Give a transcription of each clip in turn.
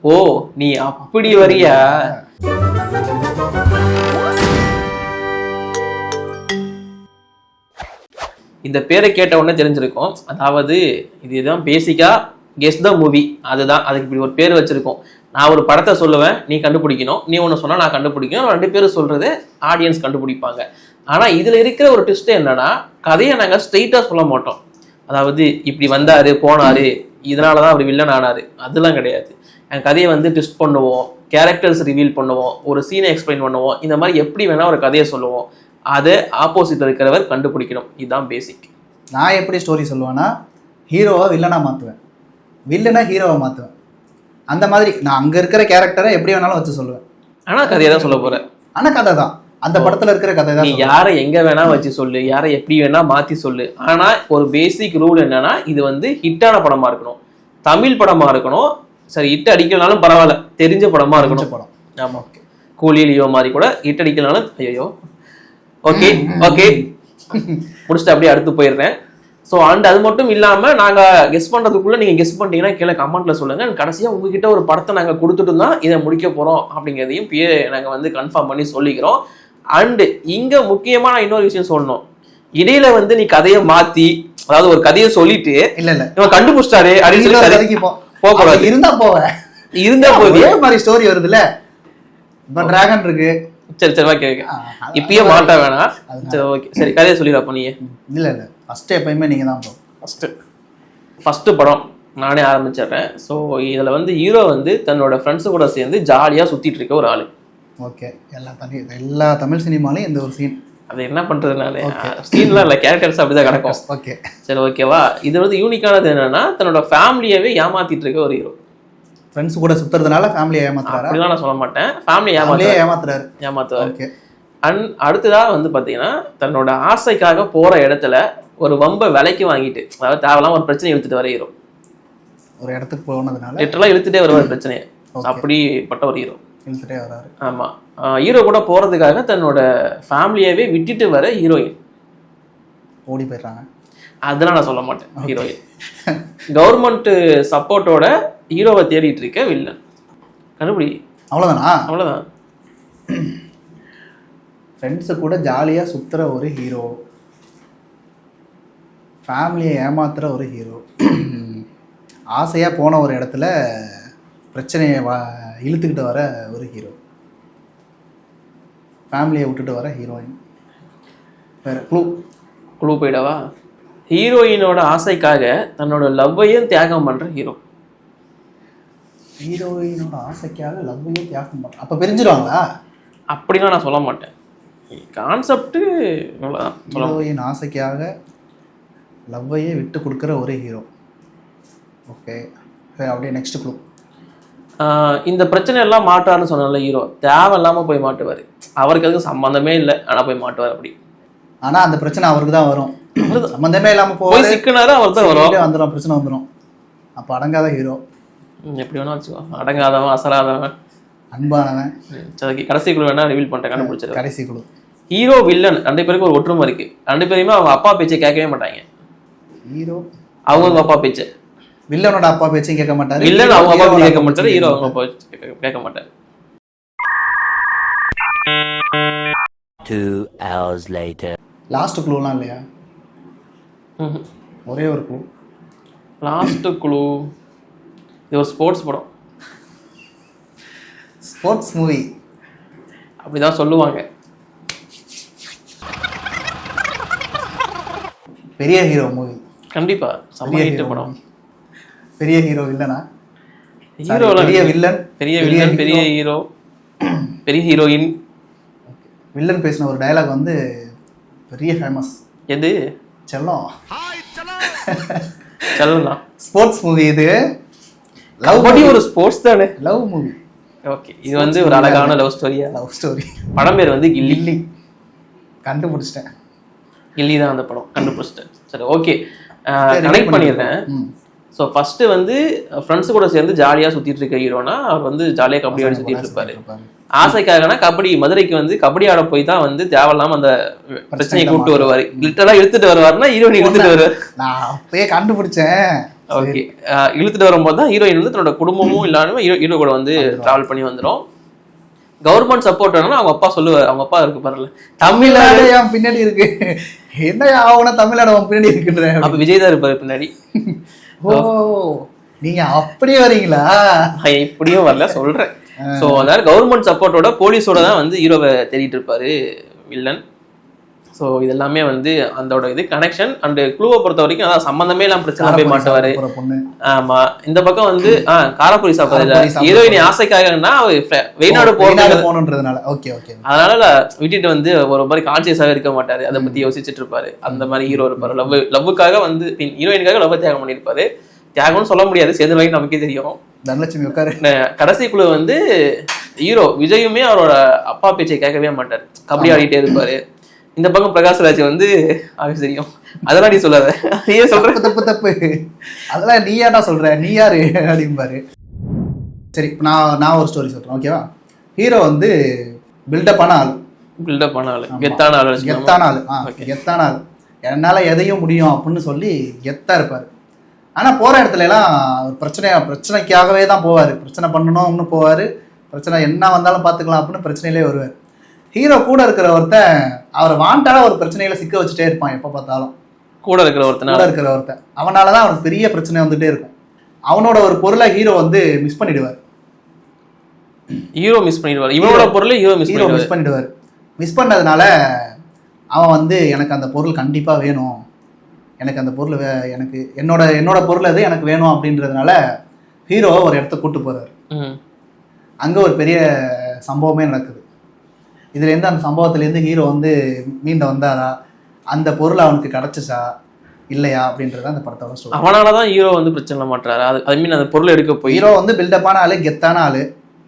ஓ நீ அப்படி வரியா? இந்த பேரை கேட்ட உடனே தெரிஞ்சிருக்கும். அதாவது இதுதான் பேசிக்கா கெஸ் த மூவி. அதுதான் அதுக்கு இப்படி ஒரு பேர் வச்சிருக்கோம். நான் ஒரு படத்தை சொல்லுவேன், நீ கண்டுபிடிக்கணும். நீ ஒன்று சொன்னா நான் கண்டுபிடிக்கணும். 2 பேரும் சொல்றது ஆடியன்ஸ் கண்டுபிடிப்பாங்க. ஆனா இதுல இருக்கிற ஒரு ட்விஸ்ட் என்னன்னா, கதையை நாங்க ஸ்ட்ரெயிட்டா சொல்ல மாட்டோம். அதாவது இப்படி வந்தாரு போனாரு, இதனாலதான் அவர் வில்லன் ஆனாரு, அதெல்லாம் கிடையாது. என் கதையை வந்து ட்விஸ்ட் பண்ணுவோம், கேரக்டர்ஸ் ரிவீல் பண்ணுவோம், ஒரு சீனை எக்ஸ்பிளைன் பண்ணுவோம். இந்த மாதிரி எப்படி வேணா ஒரு கதையை சொல்லுவோம். அதை ஆப்போசிட்ல இருக்கிறவர் கண்டுபிடிக்கணும். இதுதான் பேசிக். நான் எப்படி ஸ்டோரி சொல்லுவேன்னா, ஹீரோவை வில்லனா மாற்றுவேன், வில்லனா ஹீரோவை மாற்றுவேன். அந்த மாதிரி நான் அங்கே இருக்கிற கேரக்டரை எப்படி வேணாலும் வச்சு சொல்லுவேன். ஆனால் கதையை தான் சொல்ல போகிறேன். ஆனால் கதை தான், அந்த படத்தில் இருக்கிற கதை தான். நீ யாரை எங்கே வேணா வச்சு சொல்லு, யாரை எப்படி வேணா மாற்றி சொல்லு. ஆனால் ஒரு பேசிக் ரூல் என்னன்னா, இது வந்து ஹிட்டான படமாக இருக்கணும், தமிழ் படமாக இருக்கணும். சரி, ஹிட் அடிக்கலனாலும் பரவாயில்ல, தெரிஞ்ச படமாக இருக்கணும் படம். ஆமாம், ஓகே. கூலி லியோ மாதிரி கூட ஹிட் அடிக்கலனாலும் ஐயோ ஓகே ஓகே முடிச்சுட்டு அப்படியே அடுத்து போயிடுறேன். ஸோ அண்ட் அது மட்டும் இல்லாமல் நாங்கள் கெஸ் பண்ணுறதுக்குள்ளே நீங்கள் கெஸ் பண்ணிட்டீங்கன்னா கீழே கமெண்ட்டில் சொல்லுங்கள். கடைசியாக உங்ககிட்ட ஒரு படத்தை நாங்கள் கொடுத்துட்டு தான் இதை முடிக்க போகிறோம் அப்படிங்கிறதையும் நாங்கள் வந்து கன்ஃபார்ம் பண்ணி சொல்லிக்கிறோம். அண்டு இங்கே முக்கியமான இன்னொரு விஷயம் சொல்லணும். இடையில வந்து நீ கதையை மாற்றி, அதாவது ஒரு கதையை சொல்லிட்டு இல்லை இல்லை இவன் கண்டுபிடிச்சிட்டாரு அப்படின்னு சொல்லி கதைக்கு போகக்கூடாது. இருந்தா போவேன், இருந்தா போகுது மாதிரி ஸ்டோரி வருதுல்ல. இப்போ டிராகன் இருக்கு. சரி சரி ஓகே ஓகே, இப்பயே மாட்ட வேணாம். சரி ஓகே, சரி கதையை சொல்லிடுறப்போ நீ. இல்லை இல்லை ஃபர்ஸ்ட் எப்பயுமே நீங்கள் தான் ஃபர்ஸ்ட் படம் நானே ஆரம்பிச்சிடுறேன். ஸோ இதில் வந்து ஹீரோ வந்து தன்னோட ஃப்ரெண்ட்ஸு கூட சேர்ந்து ஜாலியாக சுற்றிட்டு இருக்க ஒரு ஆள். ஓகே, எல்லா தமிழ் சினிமாலையும் இந்த ஒரு சீன். அது என்ன பண்ணுறதுனால சீன்லாம் இல்லை, கேரக்டர்ஸ் அப்படி தான் கிடக்கும். ஓகே சரி ஓகேவா. இது வந்து யூனிக்கானது என்னன்னா, தன்னோட ஃபேமிலியவே ஏமாத்திட்டு இருக்க ஒரு ஹீரோ. ஃப்ரெண்ட்ஸ் கூட சுத்துறதுனால ஃபேமிலியை ஏமாத்துறாரு அப்படிலாம் நான் சொல்ல மாட்டேன், ஃபேமிலி ஏமாத்துறாரு. அண்ட் அடுத்ததா வந்து பார்த்தீங்கன்னா, தன்னோட ஆசைக்காக போகிற இடத்துல ஒரு வம்பை விலைக்கு வாங்கிட்டு, அதாவது தேவையில்லாம ஒரு பிரச்சனை இழுத்துட்டு வர ஹீரோ. ஒரு இடத்துக்கு போனதுனால லிட்டரலாக இழுத்துட்டே வருவார் பிரச்சனையை. அப்படிப்பட்ட ஒரு ஹீரோ இழுத்துட்டே வராரு. ஆமாம், ஹீரோ கூட போகிறதுக்காக தன்னோட ஃபேமிலியவே விட்டுட்டு வர ஹீரோயின். ஓடி போயிடுறாங்க, அதெல்லாம் நான் சொல்ல மாட்டேன். ஹீரோயின் கவர்மெண்ட் சப்போர்ட்டோட ஹீரோவை தேடிட்டு இருக்க வில்லன். கண்டுபிடி. அவ்வளோதானா? அவ்வளோதான். ஃப்ரெண்ட்ஸு கூட ஜாலியாக சுற்றுற ஒரு ஹீரோ, ஃபேமிலியை ஏமாத்துகிற ஒரு ஹீரோ, ஆசையாக போன ஒரு இடத்துல பிரச்சனையை இழுத்துக்கிட்டு வர ஒரு ஹீரோ, ஃபேமிலியை விட்டுட்டு வர ஹீரோயின். வேறு க்ளூ போயிடவா? ஹீரோயினோட ஆசைக்காக தன்னோட லவ்வையும் தியாகம் பண்ணுற ஹீரோ. ஹீரோயினோட ஆசைக்காக லவ்வையும் தியாகம் பண்ணுற, அப்போ பிரிஞ்சிடுவாங்களா? அப்படிலாம் நான் சொல்ல மாட்டேன். கான்செப்டு ஹீரோயின் ஆசைக்காக லவ்வையே விட்டு கொடுக்குற ஒரு ஹீரோ. ஓகே, அப்படியே நெக்ஸ்ட் க்ளூ. இந்த பிரச்சனை எல்லாம் மாட்டாருன்னு சொன்னால ஹீரோ தேவையில்லாமல் போய் மாட்டுவார். அவருக்கு அதுக்கு சம்மந்தமே இல்லை, ஆனால் போய் மாட்டுவார். அப்படி ஆனால் அந்த பிரச்சனை அவருக்கு தான் வரும். சம்மந்தமே இல்லாமல் போய் சிக்கினாரு, அவர் தான் வரும், வந்துடும், பிரச்சனை வந்துடும். அப்போ அடங்காத ஹீரோ. எப்படி வேணா வச்சுக்கோ, அடங்காதவன், அசராதவன், அன்பானவன். கடைசி குழு வேணா ரிவீல் பண்ணிட்டேன், கண்டுபிடிச்சது. கடைசி குழு. ஹீரோ வில்லன் 2 பேருக்கு ஒரு ஒற்றுமை இருக்கு. 2 பேருமே அவங்க அப்பா பேச்சை கேட்கவே மாட்டாங்க. ஹீரோ அவங்க அப்பா பேச்சு, வில்லனோட அப்பா பேச்சையும் கேட்க மாட்டாரு. வில்லன் அவங்க அப்பா பேச்சு கேட்க மாட்டாரு, ஹீரோ அவங்க அப்பா கேட்க மாட்டாரு. 2 hours later. லாஸ்ட் க்ளூலாம் இல்லையா? ஒரே ஒரு க்ளூ. லாஸ்ட் க்ளூ, இது ஒரு ஸ்போர்ட்ஸ் படம், ஸ்போர்ட்ஸ் மூவி அப்படிதான் சொல்லுவாங்க. பெரிய ஹீரோ மூவி. கண்டிப்பா செம்ம ஹிட் படம். பெரிய ஹீரோ வில்லனா? ஹீரோ பெரிய வில்லன், பெரிய வில்லன், பெரிய ஹீரோ, பெரிய ஹீரோயின். வில்லன் பேசின ஒரு டயலாக் வந்து பெரிய ஃபேமஸ். எது? செல்லம். செல்லம் தான். ஸ்போர்ட்ஸ் மூவி இது. லவ் படி ஒரு ஸ்போர்ட்ஸ் தானே, லவ் மூவி. ஓகே, இது வந்து ஒரு அழகான லவ் ஸ்டோரியா? Love story. படம் பேர் வந்து கில்லி. கண்டுபிடிச்சிட்டேன், கில்லி தான் அந்த படம், கண்டுபிடிச்சிட்டேன். சரி ஓகே, கனெக்ட் பண்ணிடுறேன். ஸோ ஃபர்ஸ்ட் வந்து ஃப்ரெண்ட்ஸ் கூட சேர்ந்து ஜாலியாக சுற்றிட்டு இருக்க ஹீரோனா, அவர் வந்து ஜாலியாக கபடி ஆடி சுற்றிட்டு இருப்பாரு. ஆசைக்காகனா கபடி, மதுரைக்கு வந்து கபடி ஆட போய் தான் வந்து தேவையில்லாம அந்த பிரச்சனையை கூப்பிட்டு வருவாரு. லிட்டரலா இழுத்துட்டு வருவாருன்னா ஹீரோயின் இழுத்துட்டு வருவார். நான் அப்பயே கண்டுபிடிச்சேன், ஓகே. இழுத்துட்டு வரும்போது தான் ஹீரோயின் வந்து தன்னோட குடும்பமும் இல்லாம ஹீரோ கூட வந்து டிராவல் பண்ணி வந்துடும். கவர்மெண்ட் சப்போர்ட் வேணும்னா அவங்க அப்பா சொல்லுவார், அவங்க அப்பா இருக்கு பாருல, தமிழ்நாடு என் பின்னாடி இருக்கு, என்ன ஆகுனா தமிழ்நாடு அவன் பின்னாடி இருக்குன்ற. அப்ப விஜய் தான் இருப்பாரு பின்னாடி. ஓ நீங்க அப்படியே வரீங்களா? இப்படியும் வரல சொல்றேன். சோ அதனால கவர்மெண்ட் சப்போர்ட்டோட போலீஸோட தான் வந்து ஹீரோவை தேடிட்டு இருப்பாரு வில்லன். ஸோ இதெல்லாமே வந்து அதோட இது கனெக்ஷன் அண்ட் க்ளூவை பொறுத்த வரைக்கும் அதான் சம்பந்தமே எல்லாம் பிரச்சனை போய் மாட்டுவாரு. ஆமா, இந்த பக்கம் வந்து காரப்பொரி சாப்பிடுறது ஹீரோயின் ஆசைக்காகனா வெளிநாடு போகணுன்றதுனால. Okay okay. அதனால விட்டுட்டு வந்து ஒரு மாதிரி கான்சியஸாக இருக்க மாட்டாரு, அதை பத்தி யோசிச்சுட்டு இருப்பாரு. அந்த மாதிரி ஹீரோ இருப்பாரு. லவ்வுக்காக வந்து ஹீரோயினுக்காக லவ் தியாகம் பண்ணியிருப்பாரு. தியாகம்னு சொல்ல முடியாது, சேர்ந்த வரைக்கும் நமக்கே தெரியும். தனலட்சுமி உட்காரு. கடைசி குழு வந்து ஹீரோ விஜயுமே அவரோட அப்பா பேச்சை கேட்கவே மாட்டாரு, கபடி ஆடிட்டே இருப்பாரு. இந்த பக்கம் பிரகாஷ்ராஜ் வந்து ஆஃபீஸ் தெரியும், அதெல்லாம் நீ சொல்லாத, நீயே சொல்ற. தப்பு தப்பு, அதெல்லாம் நீ யாரா சொல்ற, நீ யாரு அப்படிம்பாரு. சரி, நான் ஒரு ஸ்டோரி சொல்றேன், ஓகேவா? ஹீரோ வந்து பில்டப்பான ஆள், கெத்தான ஆள், என்னால எதையும் முடியும் அப்படின்னு சொல்லி கெத்தா இருப்பாரு. ஆனா போற இடத்துல எல்லாம் பிரச்சனைக்காகவே தான் போவாரு. பிரச்சனை பண்ணணும்னு போவாரு, பிரச்சனை என்ன வந்தாலும் பாத்துக்கலாம் அப்படின்னு பிரச்சனையிலே வருவார். ஹீரோ கூட இருக்கிற ஒருத்தன் அவரை வாண்டால ஒரு பிரச்சனையில சிக்க வச்சுட்டே இருப்பான். எப்ப பார்த்தாலும் கூட இருக்கிற ஒருத்தன் அவனாலதான் அவனுக்கு பெரிய பிரச்சனை வந்துட்டே இருக்கும். அவனோட ஒரு பொருளை ஹீரோ வந்து மிஸ் பண்ணிடுவார். இவனோட பொருளை ஹீரோ மிஸ் பண்ணிடுவார். மிஸ் பண்ணதுனால அவன் வந்து எனக்கு அந்த பொருள் கண்டிப்பா வேணும், எனக்கு அந்த பொருள் எனக்கு என்னோட பொருள் அது எனக்கு வேணும் அப்படின்றதுனால ஹீரோ ஒரு இடத்த கூட்டு போறாரு. அங்க ஒரு பெரிய சம்பவமே நடக்குது. இதுலேருந்து அந்த சம்பவத்திலேருந்து ஹீரோ வந்து மீண்ட வந்தாரா, அந்த பொருள் அவனுக்கு கிடைச்சிச்சா இல்லையா அப்படின்றத அந்த படத்தோட ஸ்டோரி. அவனாலதான் ஹீரோ வந்து பிரச்சனை மாட்டாரு. ஐ மீன் அந்த பொருள் எடுக்க போய் ஹீரோ வந்து பில்டப்பான ஆளு, கெத்தான ஆளு,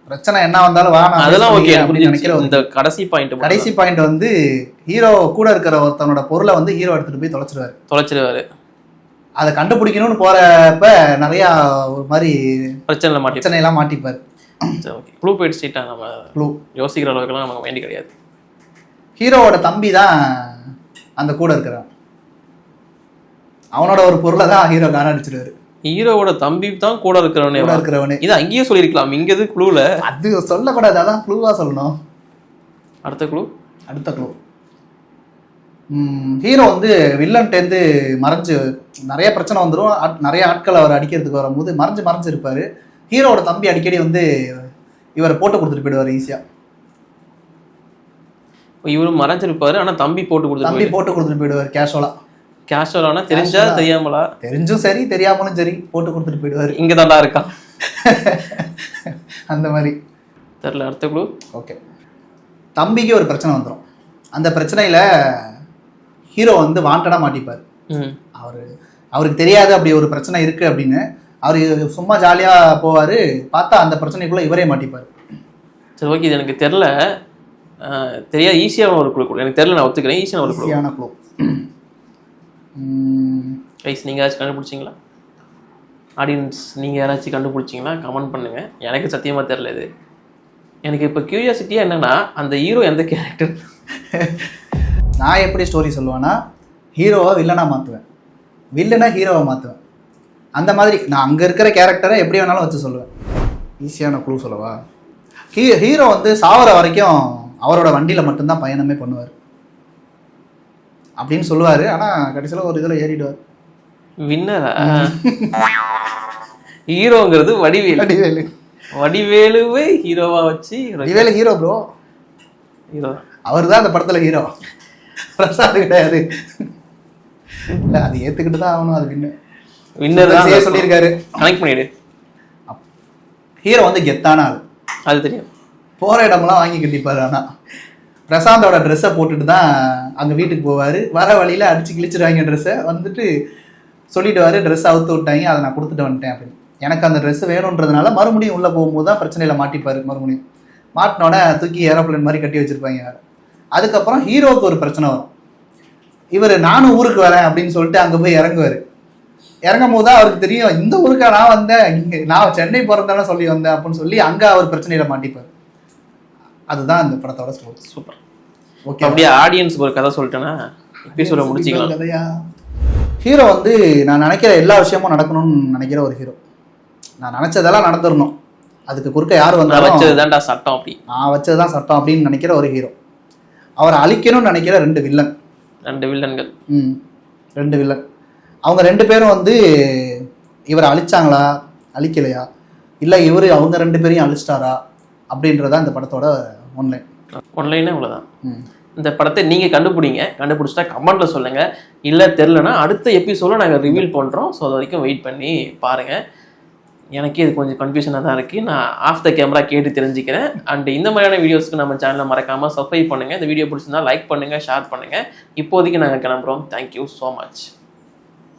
பிரச்சனை என்ன வந்தாலும் அதெல்லாம் ஓகே நினைக்கிறேன். இந்த கடைசி பாயிண்ட் வந்து ஹீரோ கூட இருக்கிற ஒருத்தனோட பொருளை வந்து ஹீரோ எடுத்துட்டு போய் தொலைச்சிருவாரு. அதை கண்டுபிடிக்கணும்னு போறப்ப நிறைய ஒரு மாதிரி பிரச்சனை எல்லாம் மாட்டிப்பாரு. க்ளூ போயிடுச்சுட்டா நம்ம க்ளூ யோசிக்கிற அளவுக்குலாம் நமக்கு வேண்டி கிடையாது. ஹீரோவோட தம்பி தான் அந்த கூட இருக்கிறான். அவனோட ஒரு பொருளை தான் ஹீரோ காணடிச்சிருவாரு. ஹீரோவோட தம்பி தான் கூட இருக்கிறவனே. இது அங்கேயே சொல்லியிருக்கலாம், இங்க எது க்ளூல அது சொல்லக்கூடாது, அதான் க்ளூவா சொல்லணும். அடுத்த க்ளூ ஹீரோ வந்து வில்லன்ட்டேருந்து மறைஞ்சு நிறைய பிரச்சனை வந்துடும். நிறைய ஆட்கள் அவர் அடிக்கிறதுக்கு வரும்போது மறைஞ்சு இருப்பாரு. ஹீரோட தம்பி அடிக்கடி வந்து இவரை போட்டு கொடுத்துட்டு போயிடுவார் ஈஸியா. இவரும் மறைஞ்சிருப்பாரு, ஆனா தம்பி போட்டு கொடுத்துட்டு போயிடுவார். கேஷுவலானா தெரிஞ்சா தெரியாமலா, தெரிஞ்சும் சரி தெரியாமலும் சரி போட்டு கொடுத்துட்டு போயிடுவாரு. இங்க தாண்டா இருக்கான் அந்த மாதிரி தெரியல. அடுத்த க்ளூ. ஓகே, தம்பிக்கு ஒரு பிரச்சனை வந்துடும். அந்த பிரச்சனையில ஹீரோ வந்து வாண்டடா மாட்டிப்பார். அவருக்கு தெரியாது அப்படி ஒரு பிரச்சனை இருக்கு அப்படின்னு. அவர் சும்மா ஜாலியா போவாரு, பார்த்தா அந்த பிரச்சனைக்குள்ள இவரே மாட்டிப்பாரு. சரி ஓகே, இது எனக்கு தெரியல, தெரியாது. ஈஸியான ஒரு க்ளூ எனக்கு தெரியல, நான் ஒத்துக்கிறேன். ஈஸியான க்ளூ கைஸ், நீங்க யாராச்சும் கண்டுபிடிச்சிங்களா? ஆடியன்ஸ் நீங்க யாராச்சும் கண்டுபிடிச்சிங்களா? கமெண்ட் பண்ணுங்க. எனக்கு சத்தியமா தெரியல. இது எனக்கு இப்போ கியூரியாசிட்டியா என்னன்னா, அந்த ஹீரோ எந்த கேரக்டர்? நான் எப்படி ஸ்டோரி சொல்லுவேன்னா, ஹீரோவை வில்லனா மாற்றுவேன், வில்லனா ஹீரோவை மாற்றுவேன். அந்த மாதிரி நான் அங்கே இருக்கிற கேரக்டரை எப்படி வேணாலும் வச்சு சொல்லுவேன். ஈஸியான க்ளூ சொல்லவா? ஹீரோ வந்து சாவர வரைக்கும் அவரோட வண்டியில் மட்டும்தான் பயணமே பண்ணுவார் அப்படின்னு சொல்லுவார். ஆனால் கடைசியில் ஒரு இதில் ஏறிடுவார். வின்னரா? ஹீரோங்கிறது வடிவேலுவே ஹீரோவா வச்சு. வடிவேலு ஹீரோ ப்ரோ, அவர் தான் அந்த படத்தில் ஹீரோ, பிரசாத் கிடையாது. இல்லை அது ஏற்றுக்கிட்டு தான் ஆகணும். அது வின்னர் தான் சொல்லியிருக்காரு. கனெக்ட் பண்ணிடு. ஹீரோ வந்து கெத்தான ஆள், அது தெரியும். போகிற இடமெல்லாம் வாங்கி கட்டிப்பாரு. ஆனால் பிரசாந்தோட ட்ரெஸ்ஸை போட்டுட்டு தான் அங்கே வீட்டுக்கு போவார். வர வழியில் அடித்து கிழிச்சிடுவாங்க ட்ரெஸ்ஸை. வந்துட்டு சொல்லிவிடுவார், ட்ரெஸ் அவுத்து விட்டாங்க, அதை நான் கொடுத்துட்டு வந்துட்டேன் அப்படின்னு. எனக்கு அந்த ட்ரெஸ் வேணுன்றதுனால மறுபடியும் உள்ளே போகும்போது தான் பிரச்சனையில் மாட்டிப்பார். மறுபடியும் மாட்டினோடனே தூக்கி ஏரோப்ளேன் மாதிரி கட்டி வச்சுருப்பாங்க. அதுக்கப்புறம் ஹீரோவுக்கு ஒரு பிரச்சனை வரும். இவர் நானும் ஊருக்கு வரேன் அப்படின்னு சொல்லிட்டு அங்கே போய் இறங்குவார். இறங்கும் போது தான் அவருக்கு தெரியும், இந்த ஊருக்கா நான் வந்தேன், இங்கே நான் சென்னை போகிறதானே சொல்லி வந்தேன் அப்படின்னு சொல்லி அங்கே அவர் பிரச்சனையில் மாட்டிப்பார். அதுதான் இந்த படத்தோட ஸ்டோரி. சூப்பர். ஓகே, அப்படியே ஆடியன்ஸுக்கு ஒரு கதை சொல்லிட்டேன்னா எபிசோட முடிச்சிக்கலாம். கதையா? ஹீரோ வந்து நான் நினைக்கிற எல்லா விஷயமும் நடக்கணும்னு நினைக்கிற ஒரு ஹீரோ. நான் நினைச்சதெல்லாம் நடந்துடணும், அதுக்கு குறுக்க யார் வந்தாலும் வச்சதுதான்டா சட்டம், அப்படி நான் வச்சதுதான் சட்டம் அப்படின்னு நினைக்கிற ஒரு ஹீரோ. அவரை அழிக்கணும்னு நினைக்கிற 2 வில்லன். 2 வில்லன்கள். 2 வில்லன். அவங்க 2 பேரும் வந்து இவரை அழிச்சாங்களா அழிக்கலையா, இல்லை இவர் அவங்க 2 பேரையும் அழிச்சிட்டாரா அப்படின்றதான் இந்த படத்தோட ஒன்லைனே இவ்வளோதான். இந்த படத்தை நீங்கள் கண்டுபிடிச்சிட்டா கமெண்ட்டில் சொல்லுங்கள். இல்லை தெரிலனா அடுத்த எபிசோடில் நாங்கள் ரிவீல் பண்ணுறோம். ஸோ அது வரைக்கும் வெயிட் பண்ணி பாருங்கள். எனக்கே இது கொஞ்சம் கன்ஃபியூஷனாக தான் இருக்குது. நான் ஆஃப் த கேமரா கேட்டு தெரிஞ்சுக்கிறேன். அண்ட் இந்த மாதிரியான வீடியோஸ்க்கு நம்ம சேனலை மறக்காமல் சப்ஸ்கிரைப் பண்ணுங்கள். இந்த வீடியோ பிடிச்சிருந்தா லைக் பண்ணுங்கள், ஷேர் பண்ணுங்கள். இப்போதைக்கு நாங்கள் கிளம்புறோம். Thank you so much.